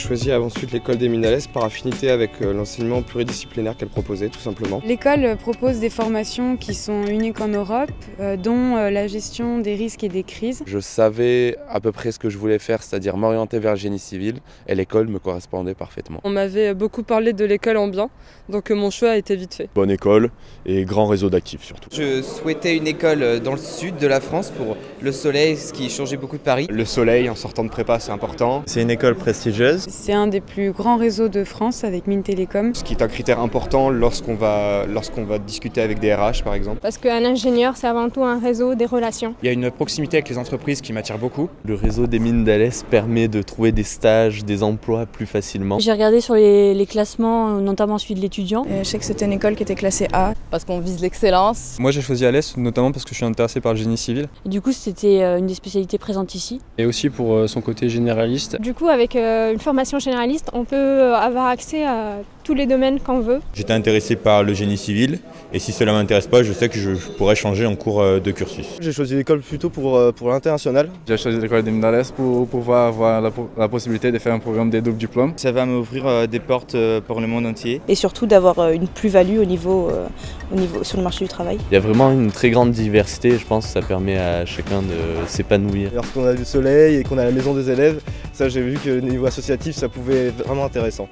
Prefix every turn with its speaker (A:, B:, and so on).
A: choisi ensuite l'école des Mines d'Alès par affinité avec l'enseignement pluridisciplinaire qu'elle proposait tout simplement.
B: L'école propose des formations qui sont uniques en Europe, dont la gestion des risques et des crises.
C: Je savais à peu près ce que je voulais faire, c'est-à-dire m'orienter vers le génie civil, et l'école me correspondait parfaitement.
D: On m'avait beaucoup parlé de l'école en bien, donc mon choix a été vite fait.
E: Bonne école et grand réseau d'actifs surtout.
F: Je souhaitais une école dans le sud de la France pour le soleil, ce qui changeait beaucoup de Paris.
E: Le soleil en sortant de prépa, c'est important.
G: C'est une école prestigieuse.
B: C'est un des plus grands réseaux de France avec Mines Télécom.
E: Ce qui est un critère important lorsqu'on va discuter avec des RH par exemple.
H: Parce qu'un ingénieur, c'est avant tout un réseau des relations.
I: Il y a une proximité avec les entreprises qui m'attire beaucoup.
J: Le réseau des Mines d'Alès permet de trouver des stages, des emplois plus facilement.
K: J'ai regardé sur les classements, notamment celui de l'étudiant.
L: Je sais que c'était une école qui était classée A.
M: Parce qu'on vise l'excellence.
N: Moi j'ai choisi Alès notamment parce que je suis intéressé par le génie civil.
K: Et du coup c'était une des spécialités présentes ici.
N: Et aussi pour son côté généraliste.
H: Du coup avec une formation généraliste, on peut avoir accès à tous les domaines qu'on veut.
G: J'étais intéressé par le génie civil et si cela ne m'intéresse pas, je sais que je pourrais changer en cours de cursus.
A: J'ai choisi l'école plutôt pour l'international.
N: J'ai choisi l'école des Mines d'Alès pour pouvoir avoir la possibilité de faire un programme des doubles diplômes.
G: Ça va m'ouvrir des portes pour le monde entier.
L: Et surtout d'avoir une plus-value au niveau sur le marché du travail.
J: Il y a vraiment une très grande diversité, je pense que ça permet à chacun de s'épanouir.
A: Lorsqu'on a du soleil et qu'on a la maison des élèves, ça j'ai vu que au niveau associatif ça pouvait être vraiment intéressant.